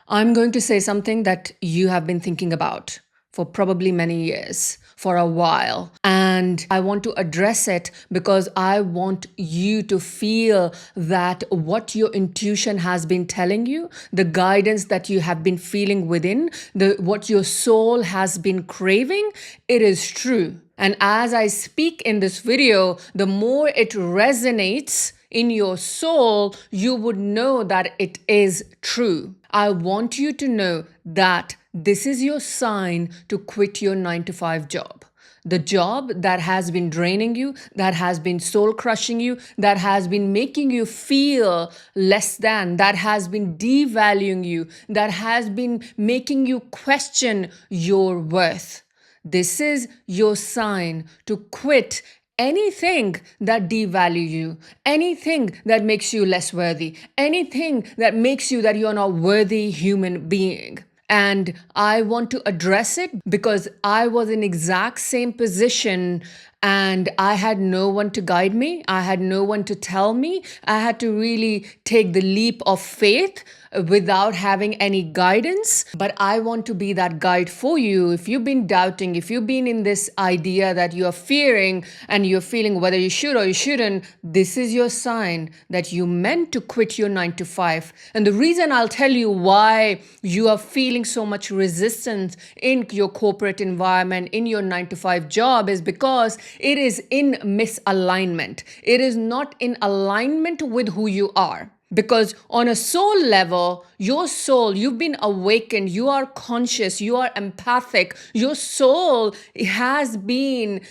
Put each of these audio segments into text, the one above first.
I'm going to say something that you have been thinking about for probably many years, for a while. And I want to address it because I want you to feel that what your intuition has been telling you, the guidance that you have been feeling within, what your soul has been craving, it is true. And as I speak in this video, the more it resonates in your soul, you would know that it is true. I want you to know that this is your sign to quit your 9 to 5 job. The job that has been draining you, that has been soul crushing you, that has been making you feel less than, that has been devaluing you, that has been making you question your worth. This is your sign to quit anything that devalue you, anything that makes you less worthy, anything that makes you that you're not worthy human being. And I want to address it because I was in exact same position and I had no one to guide me. I had no one to tell me. I had to really take the leap of faith without having any guidance. But I want to be that guide for you. If you've been doubting, if you've been in this idea that you are fearing and you're feeling whether you should or you shouldn't, this is your sign that you meant to quit your 9 to 5. And the reason I'll tell you why you are feeling so much resistance in your corporate environment, in your 9 to 5 job, is because it is in misalignment. It is not in alignment with who you are. Because on a soul level, your soul, you've been awakened, you are conscious, you are empathic, your soul has been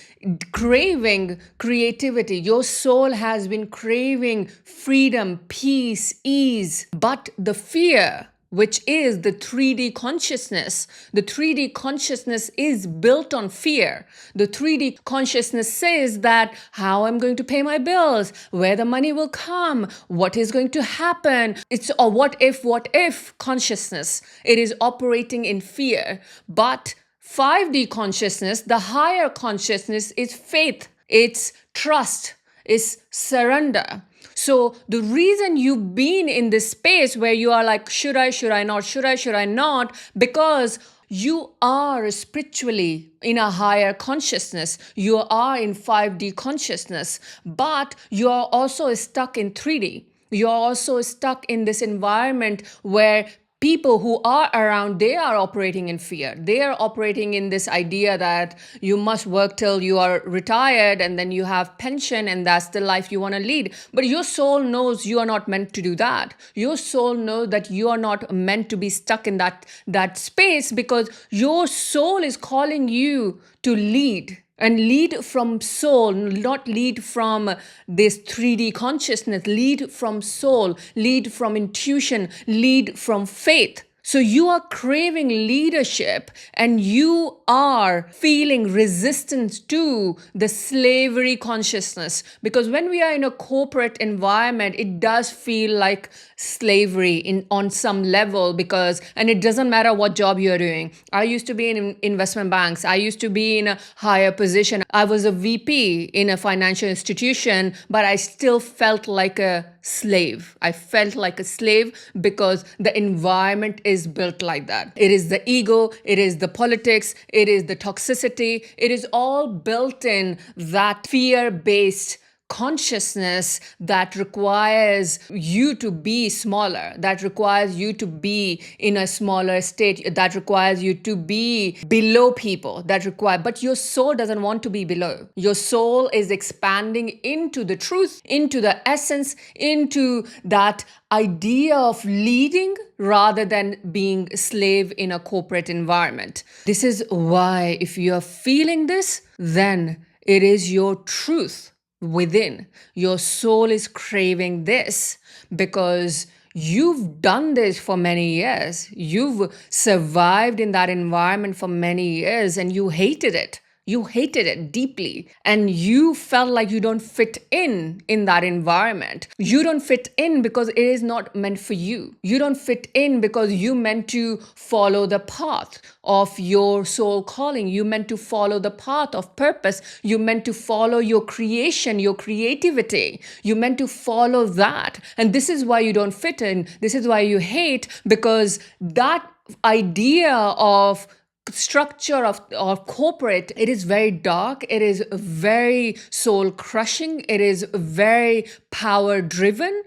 craving creativity, your soul has been craving freedom, peace, ease. But the fear, which is the 3D consciousness. The 3D consciousness is built on fear. The 3D consciousness says that how I'm going to pay my bills, where the money will come, what is going to happen. It's a what if consciousness. It is operating in fear. But 5D consciousness, the higher consciousness, is faith, it's trust, it's surrender. So the reason you've been in this space where you are like, should I not, should I not? Because you are spiritually in a higher consciousness. You are in 5D consciousness, but you are also stuck in 3D. You're also stuck in this environment where people who are around, they are operating in fear. They are operating in this idea that you must work till you are retired and then you have pension and that's the life you want to lead. But your soul knows you are not meant to do that. Your soul knows that you are not meant to be stuck in that space, because your soul is calling you to lead. And lead from soul, not lead from this 3D consciousness, lead from soul, lead from intuition, lead from faith. So you are craving leadership and you are feeling resistance to the slavery consciousness. Because when we are in a corporate environment, it does feel like slavery on some level, and it doesn't matter what job you're doing. I used to be in investment banks. I used to be in a higher position. I was a VP in a financial institution, but I still felt like a slave. I felt like a slave because the environment is built like that. It is the ego, it is the politics, it is the toxicity. It is all built in that fear-based consciousness that requires you to be smaller, that requires you to be in a smaller state, that requires you to be below people, but your soul doesn't want to be below. Your soul is expanding into the truth, into the essence, into that idea of leading rather than being a slave in a corporate environment. This is why if you are feeling this, then it is your truth within. Your soul is craving this because you've done this for many years. You've survived in that environment for many years and you hated it. You hated it deeply, and you felt like you don't fit in that environment. You don't fit in because it is not meant for you. You don't fit in because you meant to follow the path of your soul calling. You meant to follow the path of purpose. You meant to follow your creation, your creativity. You meant to follow that. And this is why you don't fit in. This is why you hate, because that idea of structure of corporate, it is very dark, it is very soul crushing, it is very power driven,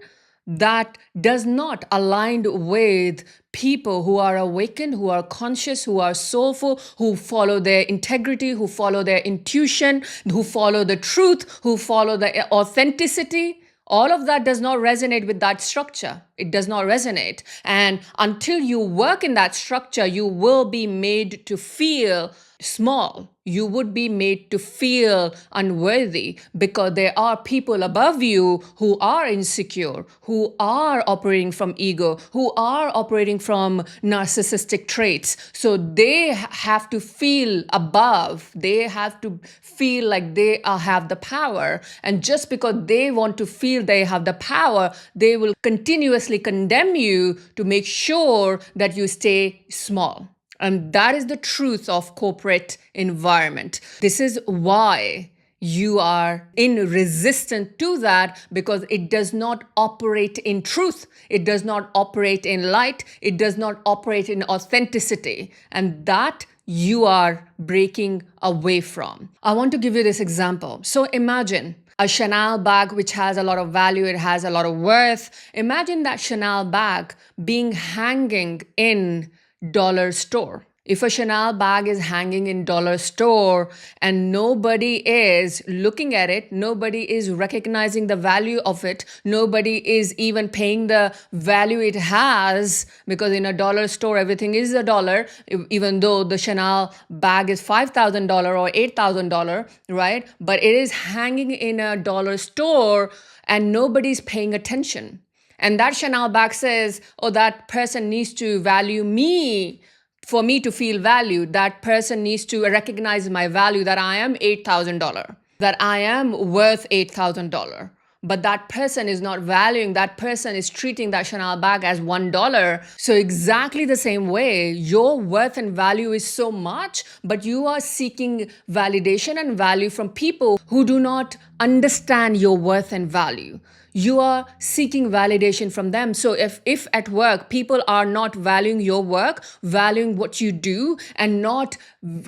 that does not align with people who are awakened, who are conscious, who are soulful, who follow their integrity, who follow their intuition, who follow the truth, who follow the authenticity. All of that does not resonate with that structure. It does not resonate. And until you work in that structure, you will be made to feel small. You would be made to feel unworthy, because there are people above you who are insecure, who are operating from ego, who are operating from narcissistic traits. So they have to feel above. They have to feel like they have the power. And just because they want to feel they have the power, they will continuously condemn you to make sure that you stay small. And that is the truth of corporate environment. This is why you are in resistance to that, because it does not operate in truth. It does not operate in light. It does not operate in authenticity. And that you are breaking away from. I want to give you this example. So imagine a Chanel bag which has a lot of value, it has a lot of worth. Imagine that Chanel bag being hanging in dollar store. If a Chanel bag is hanging in dollar store and nobody is looking at it, nobody is recognizing the value of it, nobody is even paying the value it has, because in a dollar store everything is a dollar, even though the Chanel bag is $5,000 or $8,000, right? But it is hanging in a dollar store and nobody's paying attention. And that Chanel bag says, oh, that person needs to value me for me to feel valued. That person needs to recognize my value, that I am $8,000, that I am worth $8,000. But that person is not valuing, that person is treating that Chanel bag as $1. So exactly the same way, your worth and value is so much, but you are seeking validation and value from people who do not understand your worth and value. You are seeking validation from them. So if at work people are not valuing your work, valuing what you do, and not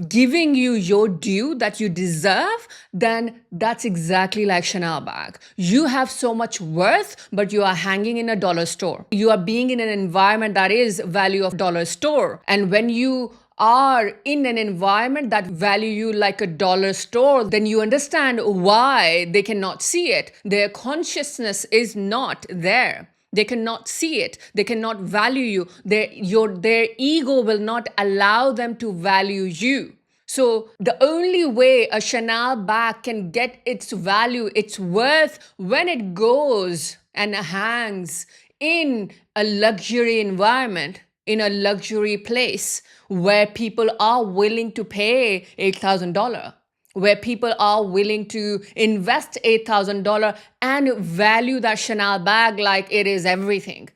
giving you your due that you deserve, then that's exactly like Chanel bag. You have so much worth, but you are hanging in a dollar store. You are being in an environment that is value of dollar store. And when you are in an environment that value you like a dollar store, then you understand why they cannot see it. Their consciousness is not there. They cannot see it. They cannot value you. Their ego will not allow them to value you. So the only way a Chanel bag can get its value, its worth, when it goes and hangs in a luxury environment, in a luxury place where people are willing to pay $8,000, where people are willing to invest $8,000 and value that Chanel bag like it is everything.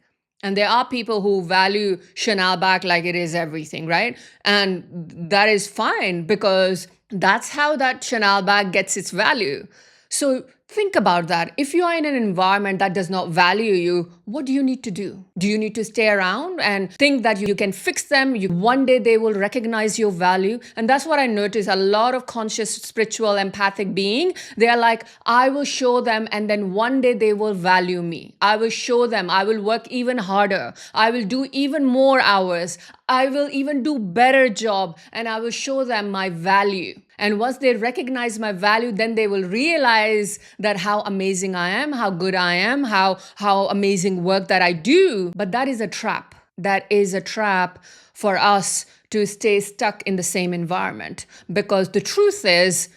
And there are people who value Chanel bag like it is everything, right? And that is fine, because that's how that Chanel bag gets its value. So think about that. If you are in an environment that does not value you, what do you need to do? Do you need to stay around and think that you can fix them? One day they will recognize your value. And that's what I notice. A lot of conscious, spiritual, empathic being, they are like, I will show them, and then one day they will value me. I will show them. I will work even harder. I will do even more hours. I will even do better job, and I will show them my value. And once they recognize my value, then they will realize that how amazing I am, how good I am, how amazing work that I do. But that is a trap. That is a trap for us to stay stuck in the same environment. Because the truth is,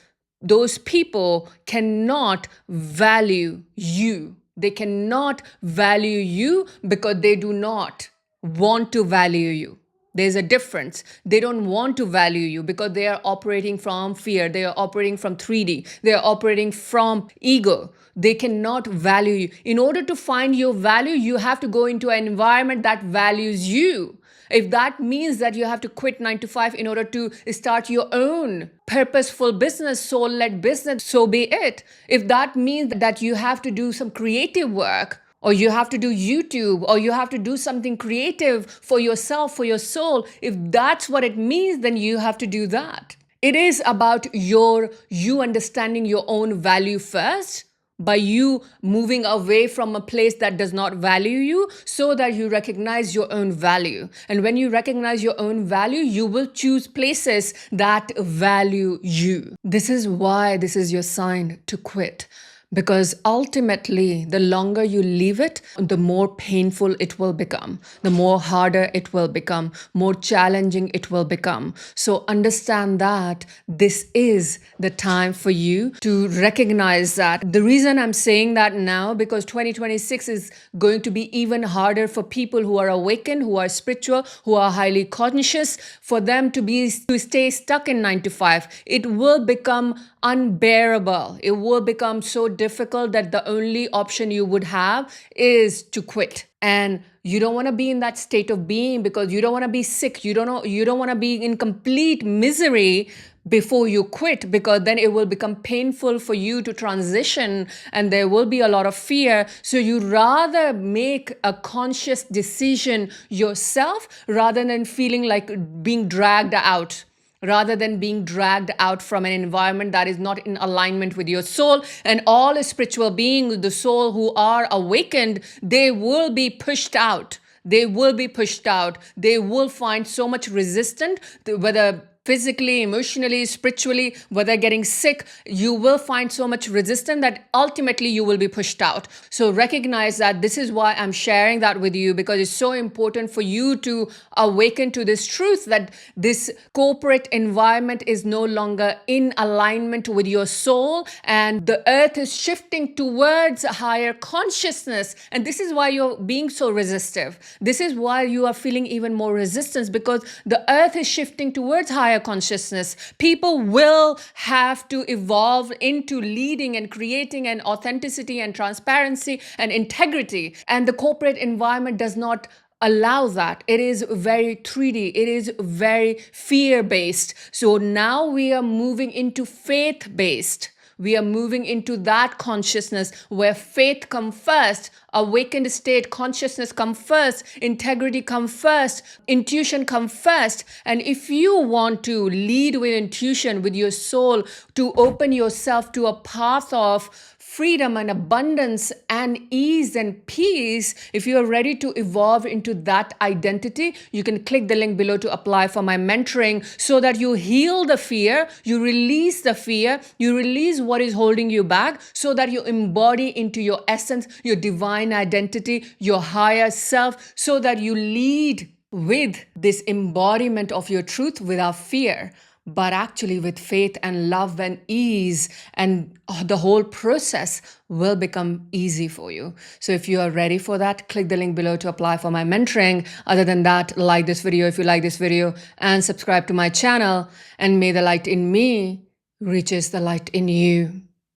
those people cannot value you. They cannot value you because they do not want to value you. There's a difference. They don't want to value you because they are operating from fear. They are operating from 3D. They are operating from ego. They cannot value you. In order to find your value, you have to go into an environment that values you. If that means that you have to quit 9 to 5 in order to start your own purposeful business, soul led business, so be it. If that means that you have to do some creative work, or you have to do YouTube, or you have to do something creative for yourself, for your soul, if that's what it means, then you have to do that. It is about you understanding your own value first, by you moving away from a place that does not value you, so that you recognize your own value. And when you recognize your own value, you will choose places that value you. This is why this is your sign to quit. Because ultimately, the longer you leave it, the more painful it will become, the more harder it will become, more challenging it will become. So understand that this is the time for you to recognize that. The reason I'm saying that now, because 2026 is going to be even harder for people who are awakened, who are spiritual, who are highly conscious, for them to stay stuck in 9 to 5. It will become unbearable. It will become so difficult that the only option you would have is to quit. And you don't want to be in that state of being, because you don't want to be sick. You don't want to be in complete misery before you quit, because then it will become painful for you to transition and there will be a lot of fear. So you rather make a conscious decision yourself rather than feeling like being dragged out. Rather than being dragged out from an environment that is not in alignment with your soul. And all spiritual beings, the soul who are awakened, they will be pushed out. They will be pushed out. They will find so much resistance, whether physically, emotionally, spiritually, whether getting sick, you will find so much resistance that ultimately you will be pushed out. So recognize that. This is why I'm sharing that with you, because it's so important for you to awaken to this truth that this corporate environment is no longer in alignment with your soul, and the earth is shifting towards a higher consciousness. And this is why you're being so resistive. This is why you are feeling even more resistance, because the earth is shifting towards higher consciousness. People will have to evolve into leading and creating an authenticity and transparency and integrity. And the corporate environment does not allow that. It is very 3D. It is very fear-based. So now we are moving into faith-based. We are moving into that consciousness where faith comes first, awakened state consciousness comes first, integrity comes first, intuition comes first. And if you want to lead with intuition, with your soul, to open yourself to a path of freedom and abundance and ease and peace, if you are ready to evolve into that identity, you can click the link below to apply for my mentoring, so that you heal the fear, you release the fear, you release what is holding you back, so that you embody into your essence, your divine identity, your higher self, so that you lead with this embodiment of your truth without fear, but actually with faith and love and ease, and the whole process will become easy for you. So if you are ready for that, click the link below to apply for my mentoring. Other than that, like this video if you like this video, and subscribe to my channel, and may the light in me reaches the light in you.